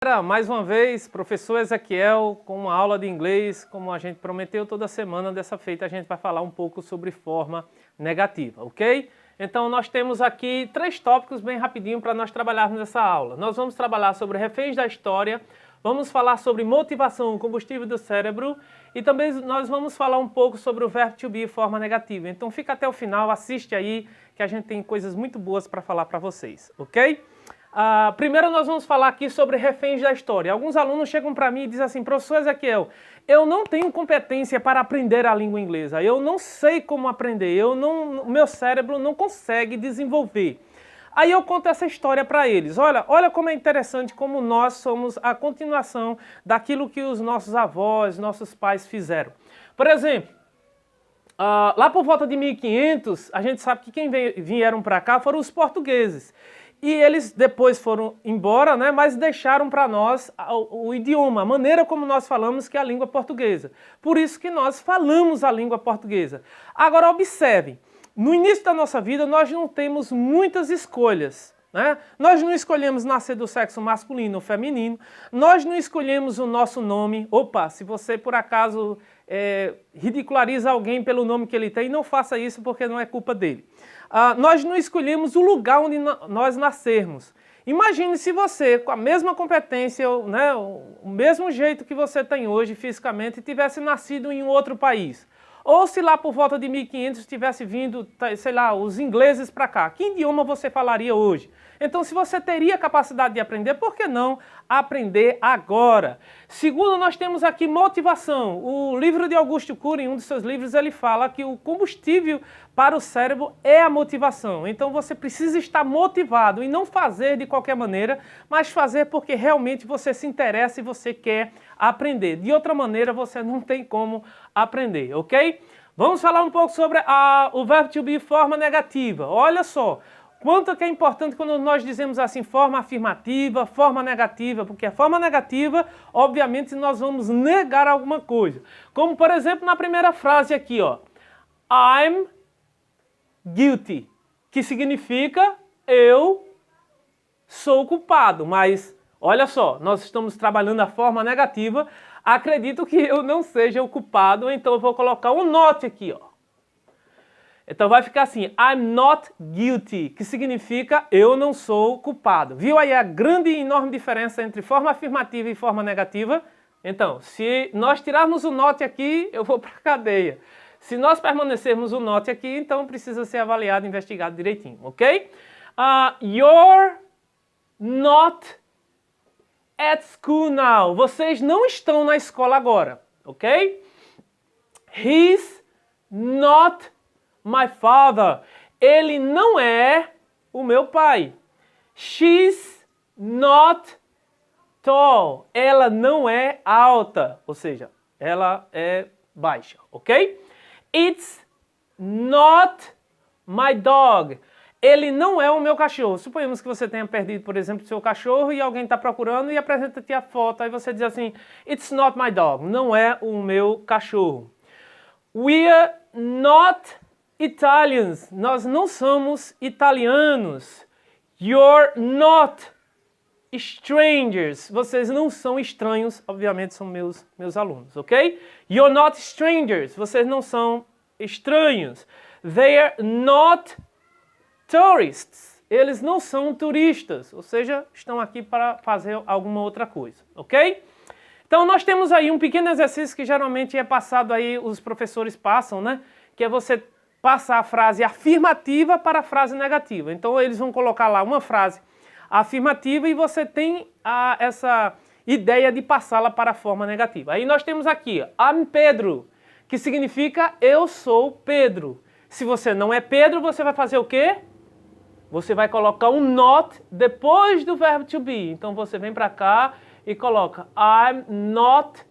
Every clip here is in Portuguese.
Mais uma vez, professor Ezequiel com uma aula de inglês, como a gente prometeu toda semana. Dessa feita a gente vai falar um pouco sobre forma negativa, ok? Então nós temos aqui 3 tópicos bem rapidinho para nós trabalharmos nessa aula. Nós vamos trabalhar sobre reféns da história, vamos falar sobre motivação, combustível do cérebro e também nós vamos falar um pouco sobre o verbo to be, forma negativa. Então fica até o final, assiste aí que a gente tem coisas muito boas para falar para vocês, ok? Primeiro nós vamos falar aqui sobre reféns da história. Alguns alunos chegam para mim e dizem assim: professor Ezequiel, eu não tenho competência para aprender a língua inglesa, eu não sei como aprender, meu cérebro não consegue desenvolver. Aí eu conto essa história para eles. Olha como é interessante como nós somos a continuação daquilo que os nossos avós, nossos pais fizeram. Por exemplo, lá por volta de 1500, a gente sabe que quem vieram para cá foram os portugueses. E eles depois foram embora, né, mas deixaram para nós o idioma, a maneira como nós falamos, que é a língua portuguesa. Por isso que nós falamos a língua portuguesa. Agora observem, no início da nossa vida nós não temos muitas escolhas, né? Nós não escolhemos nascer do sexo masculino ou feminino, nós não escolhemos o nosso nome. Opa, se você por acaso ridiculariza alguém pelo nome que ele tem, não faça isso porque não é culpa dele. Nós não escolhemos o lugar onde nós nascermos. Imagine se você, com a mesma competência, né, o mesmo jeito que você tem hoje fisicamente, tivesse nascido em um outro país. Ou se lá por volta de 1500 tivesse vindo, sei lá, os ingleses para cá. Que idioma você falaria hoje? Então, se você teria capacidade de aprender, por que não aprender agora? Segundo, nós temos aqui motivação. O livro de Augusto Cury, em um dos seus livros, ele fala que o combustível para o cérebro é a motivação. Então, você precisa estar motivado e não fazer de qualquer maneira, mas fazer porque realmente você se interessa e você quer aprender. De outra maneira, você não tem como aprender, ok? Vamos falar um pouco sobre o verbo to be, forma negativa. Olha só. Quanto que é importante quando nós dizemos assim, forma afirmativa, forma negativa, porque a forma negativa, obviamente, nós vamos negar alguma coisa. Como, por exemplo, na primeira frase aqui, ó, I'm guilty, que significa eu sou culpado, mas olha só, nós estamos trabalhando a forma negativa, acredito que eu não seja o culpado, então eu vou colocar um not aqui, ó. Então vai ficar assim, I'm not guilty, que significa eu não sou culpado. Viu aí a grande e enorme diferença entre forma afirmativa e forma negativa? Então, se nós tirarmos o not aqui, eu vou para a cadeia. Se nós permanecermos o not aqui, então precisa ser avaliado e investigado direitinho, ok? You're not at school now. Vocês não estão na escola agora, ok? He's not my father. Ele não é o meu pai. She's not tall. Ela não é alta, ou seja, ela é baixa, ok? It's not my dog. Ele não é o meu cachorro. Suponhamos que você tenha perdido, por exemplo, o seu cachorro e alguém está procurando e apresenta-te a foto. Aí você diz assim, it's not my dog. Não é o meu cachorro. We're not Italians, nós não somos italianos. You're not strangers, vocês não são estranhos, obviamente são meus alunos, ok? You're not strangers, vocês não são estranhos. They're not tourists, eles não são turistas, ou seja, estão aqui para fazer alguma outra coisa, ok? Então nós temos aí um pequeno exercício que geralmente é passado aí, os professores passam, né? Que é você passar a frase afirmativa para a frase negativa. Então eles vão colocar lá uma frase afirmativa e você tem essa ideia de passá-la para a forma negativa. Aí nós temos aqui, I'm Pedro, que significa eu sou Pedro. Se você não é Pedro, você vai fazer o quê? Você vai colocar um not depois do verbo to be. Então você vem para cá e coloca I'm not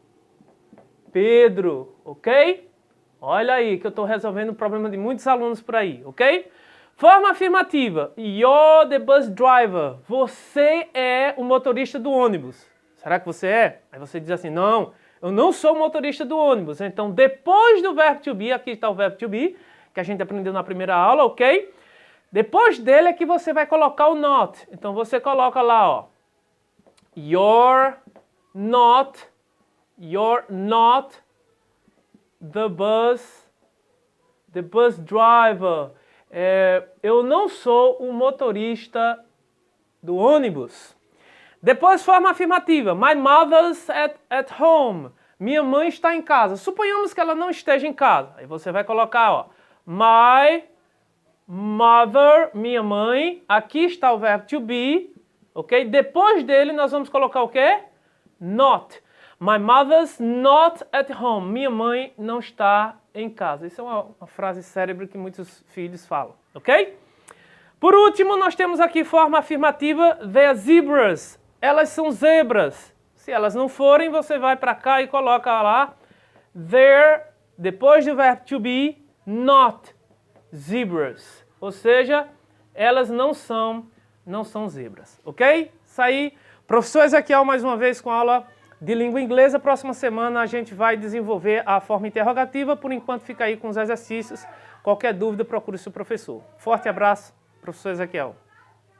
Pedro, ok? Olha aí que eu estou resolvendo o problema de muitos alunos por aí, ok? Forma afirmativa. You're the bus driver. Você é o motorista do ônibus. Será que você é? Aí você diz assim, não, eu não sou o motorista do ônibus. Então, depois do verbo to be, aqui está o verbo to be, que a gente aprendeu na primeira aula, ok? Depois dele é que você vai colocar o not. Então, você coloca lá, ó. You're not the bus driver. Eu não sou o motorista do ônibus. Depois, forma afirmativa. My mother's at home. Minha mãe está em casa. Suponhamos que ela não esteja em casa. Aí você vai colocar, ó, my mother, minha mãe. Aqui está o verbo to be, ok? Depois dele, nós vamos colocar o quê? Not. My mother's not at home. Minha mãe não está em casa. Isso é uma frase célebre que muitos filhos falam, ok? Por último, nós temos aqui forma afirmativa. They're zebras. Elas são zebras. Se elas não forem, você vai para cá e coloca lá. They're, depois do verbo to be, not zebras. Ou seja, elas não são zebras, ok? Isso aí. Professor Ezequiel, mais uma vez com aula de língua inglesa. Próxima semana a gente vai desenvolver a forma interrogativa. Por enquanto, fica aí com os exercícios. Qualquer dúvida, procure seu professor. Forte abraço, professor Ezequiel.